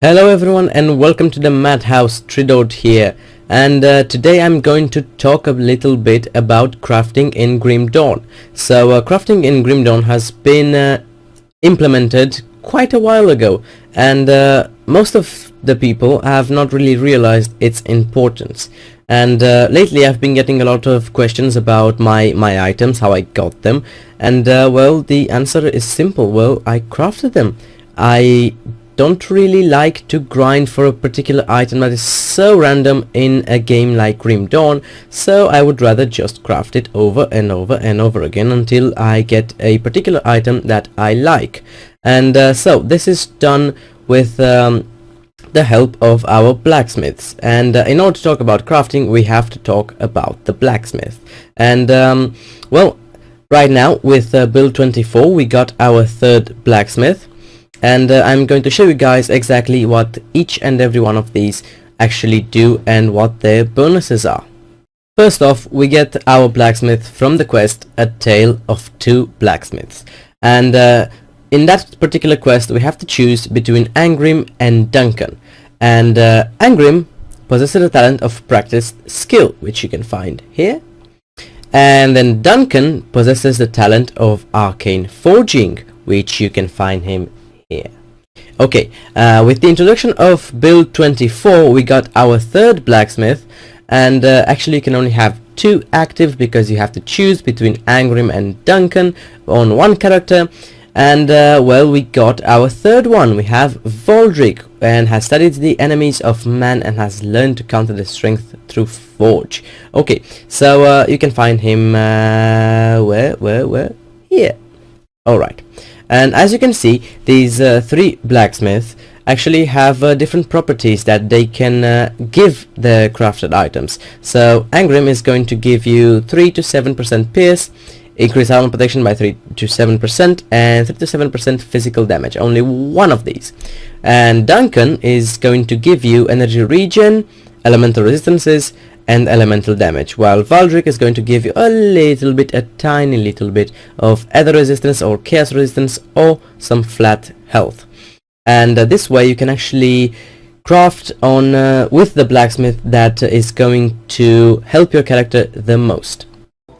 Hello everyone and welcome to the Madhouse Tridot here, and today I'm going to talk a little bit about crafting in Grim Dawn. So crafting in Grim Dawn has been implemented quite a while ago, and most of the people have not really realized its importance. And lately I've been getting a lot of questions about my items, how I got them, and well, the answer is simple. Well, I crafted them. I don't really like to grind for a particular item that is so random in a game like Grim Dawn, so I would rather just craft it over and over and over again until I get a particular item that I like. And so this is done with the help of our blacksmiths, and in order to talk about crafting we have to talk about the blacksmith. And well, right now with build 24 we got our third blacksmith, and I'm going to show you guys exactly what each and every one of these actually do and what their bonuses are. First off, we get our blacksmith from the quest A Tale of Two Blacksmiths, and in that particular quest we have to choose between Angrim and Duncan. And Angrim possesses the talent of practiced skill, which you can find here, and then Duncan possesses the talent of arcane forging, which you can find him here. Okay, with the introduction of build 24 we got our third blacksmith, and actually you can only have two active because you have to choose between Angrim and Duncan on one character. And well, we got our third one. We have Voldrick, and has studied the enemies of man and has learned to counter their strength through forge. Okay, so you can find him where? Here. Alright. And as you can see, these three blacksmiths actually have different properties that they can give the crafted items. So Angrim is going to give you 3 to 7% pierce, increase armor protection by 3 to 7%, and 3 to 7% physical damage. Only one of these. And Duncan is going to give you energy regen, elemental resistances, and elemental damage, while Valdrick is going to give you a little bit, a tiny little bit of ether resistance or chaos resistance or some flat health. And this way you can actually craft on with the blacksmith that is going to help your character the most.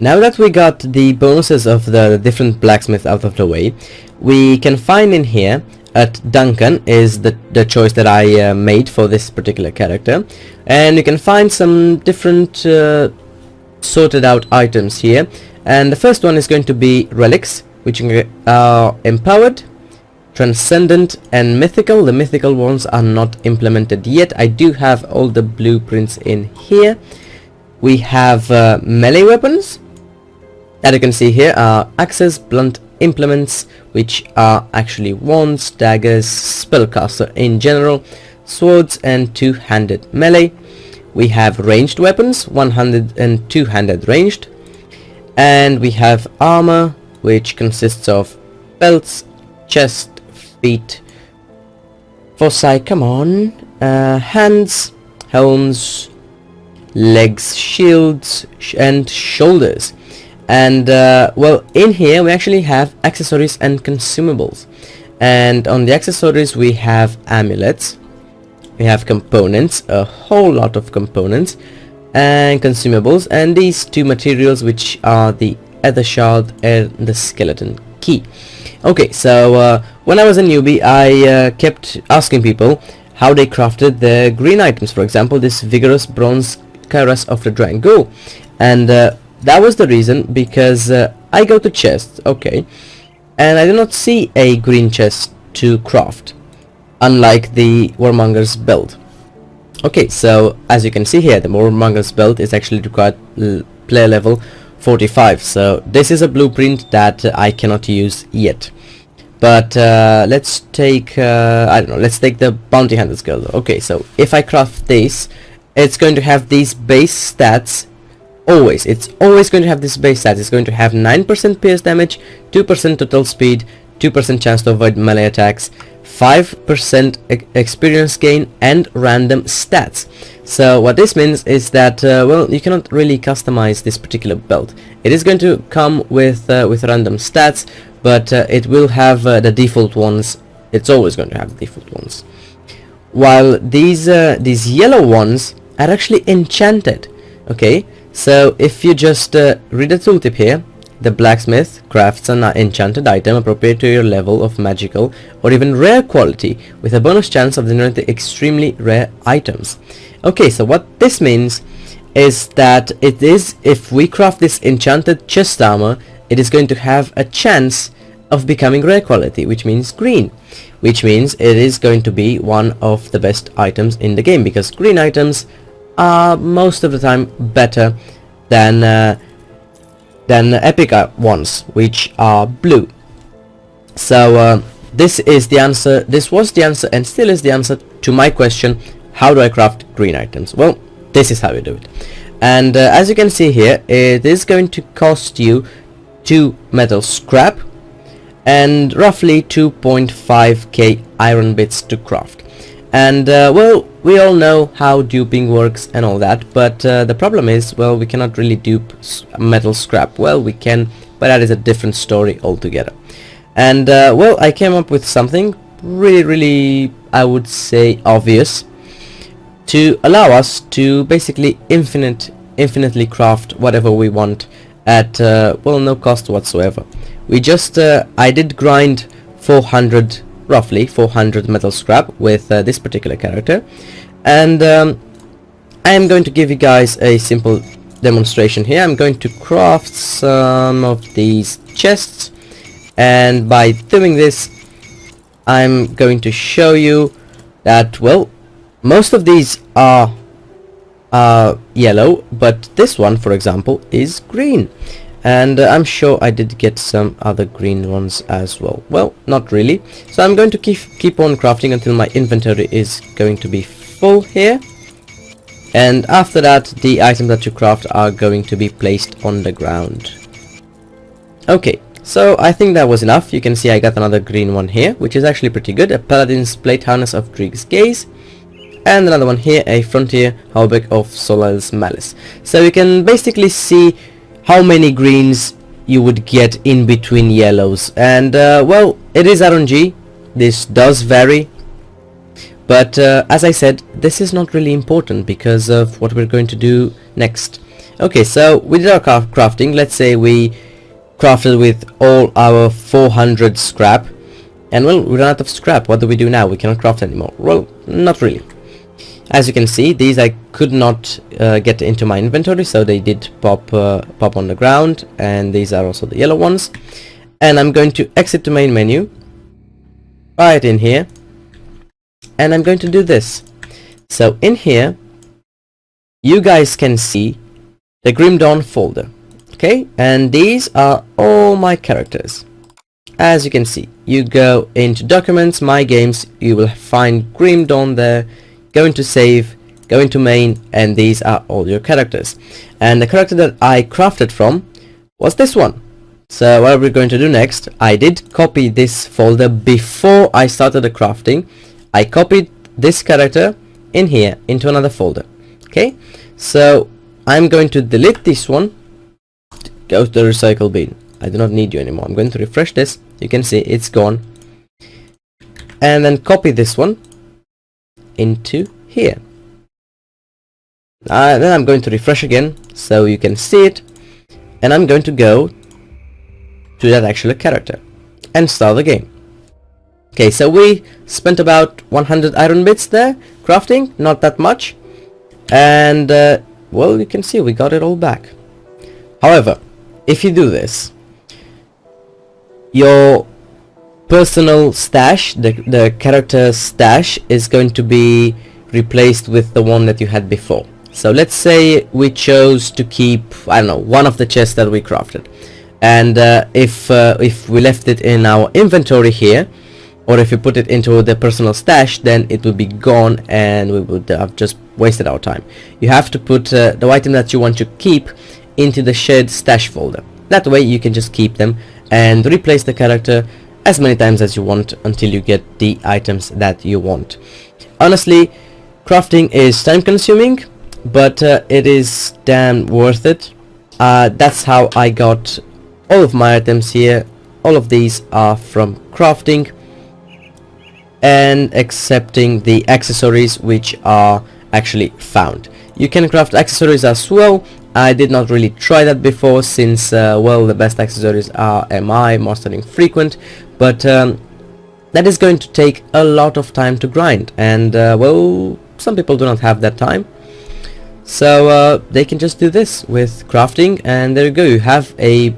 Now that we got the bonuses of the different blacksmiths out of the way, we can find in here at Duncan is the choice that I made for this particular character, and you can find some different sorted out items here. And the first one is going to be relics, which are empowered, transcendent, and mythical. The mythical ones are not implemented yet. I do have all the blueprints in here. We have melee weapons that you can see here are axes, blunt implements, which are actually wands, daggers, spellcaster in general, swords, and two-handed melee. We have ranged weapons, one-handed and two-handed ranged, and we have armor, which consists of belts, chest, feet, foci, come on, hands, helms, legs, shields, and shoulders. And well, in here we actually have accessories and consumables, and on the accessories we have amulets, we have components, a whole lot of components, and consumables, and these two materials, which are the ether shard and the skeleton key. Okay, so when I was a newbie I kept asking people how they crafted their green items. For example, this vigorous bronze cuirass of the Drangul, and that was the reason, because I go to chests, okay, and I do not see a green chest to craft, unlike the Warmonger's belt. Okay, so as you can see here, the Warmonger's belt is actually required player level 45, so this is a blueprint that I cannot use yet. But let's take, I don't know, let's take the Bounty Hunter's Girdle. Okay, so if I craft this, it's going to have these base stats. It's always going to have this base stat. It's going to have 9% pierce damage, 2% total speed, 2% chance to avoid melee attacks, 5% experience gain, and random stats. So what this means is that well, you cannot really customize this particular belt. It is going to come with random stats, but it will have the default ones. It's always going to have the default ones. while these yellow ones are actually enchanted. Okay, so if you just read the tooltip here, the blacksmith crafts an enchanted item appropriate to your level of magical or even rare quality with a bonus chance of generating extremely rare items. Okay, so what this means is that it is, if we craft this enchanted chest armor, it is going to have a chance of becoming rare quality, which means green, which means it is going to be one of the best items in the game, because green items are most of the time better than epic ones, which are blue. So this is the answer, this was the answer and still is the answer to my question, how do I craft green items? Well, this is how you do it. And as you can see here, it is going to cost you 2 metal scrap and roughly 2.5k iron bits to craft. And well, we all know how duping works and all that, but the problem is, well, we cannot really dupe metal scrap. Well, we can, but that is a different story altogether. And well, I came up with something really, I would say, obvious to allow us to basically infinitely craft whatever we want at well, no cost whatsoever. We just I did grind 400, roughly 400 metal scrap with this particular character, and I am going to give you guys a simple demonstration here. I'm going to craft some of these chests, and by doing this I'm going to show you that, well, most of these are yellow, but this one, for example, is green. And I'm sure I did get some other green ones as well. Well, not really. So I'm going to keep on crafting until my inventory is going to be full here. And after that, the items that you craft are going to be placed on the ground. Okay, so I think that was enough. You can see I got another green one here, which is actually pretty good. A Paladin's Plate Harness of Drieg's Gaze. And another one here, a Frontier Hauberk of Solal's Malice. So you can basically see how many greens you would get in between yellows. And well, it is RNG. This does vary. But as I said, this is not really important because of what we're going to do next. Okay, so we did our crafting. Let's say we crafted with all our 400 scrap. And well, we ran out of scrap. What do we do now? We cannot craft anymore. Well, not really. As you can see, these I could not get into my inventory, so they did pop on the ground, and these are also the yellow ones. And I'm going to exit the main menu, right in here, and I'm going to do this. So in here, you guys can see the Grim Dawn folder, okay? And these are all my characters. As you can see, you go into Documents, My Games, you will find Grim Dawn there. Go into Save, go into Main, and these are all your characters. And the character that I crafted from was this one. So what we're going to do next, I did copy this folder before I started the crafting. I copied this character in here into another folder. Okay, so I'm going to delete this one, go to the recycle bin. I do not need you anymore. I'm going to refresh this. You can see it's gone. And then copy this one into here. Then I'm going to refresh again so you can see it, and I'm going to go to that actual character and start the game. Okay, so we spent about 100 iron bits there crafting, not that much, and well, you can see we got it all back. However, if you do this, your personal stash, the character stash, is going to be replaced with the one that you had before. So let's say we chose to keep, I don't know, one of the chests that we crafted, and if we left it in our inventory here, or if you put it into the personal stash, then it would be gone and we would have just wasted our time. You have to put the item that you want to keep into the shared stash folder. That way you can just keep them and replace the character as many times as you want until you get the items that you want. Honestly, crafting is time consuming, but it is damn worth it. That's how I got all of my items here. All of these are from crafting. and accepting the accessories which are actually found. You can craft accessories as well. I did not really try that before since well, the best accessories are MI, mastering frequent, but that is going to take a lot of time to grind, and well, some people do not have that time, so they can just do this with crafting, and there you go, you have a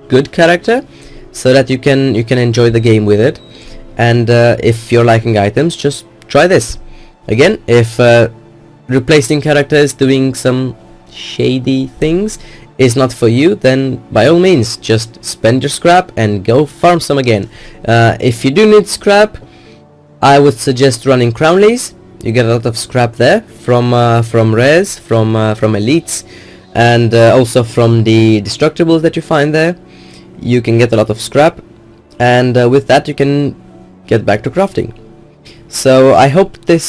good character so that you can enjoy the game with it. And if you're liking items, just try this. Again, if replacing characters doing some shady things is not for you, then by all means just spend your scrap and go farm some again. If you do need scrap, I would suggest running Crownleys. You get a lot of scrap there from rares, from elites, and also from the destructibles that you find there. You can get a lot of scrap, and with that you can get back to crafting. So I hope this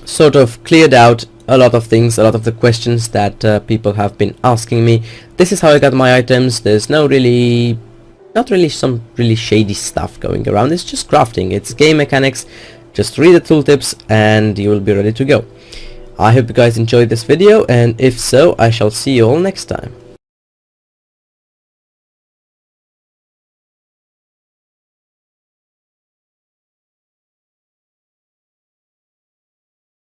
sort of cleared out a lot of things, a lot of the questions that people have been asking me. This is how I got my items. There's not really some really shady stuff going around. It's just crafting, it's game mechanics. Just read the tooltips and you will be ready to go. I hope you guys enjoyed this video, and if so, I shall see you all next time.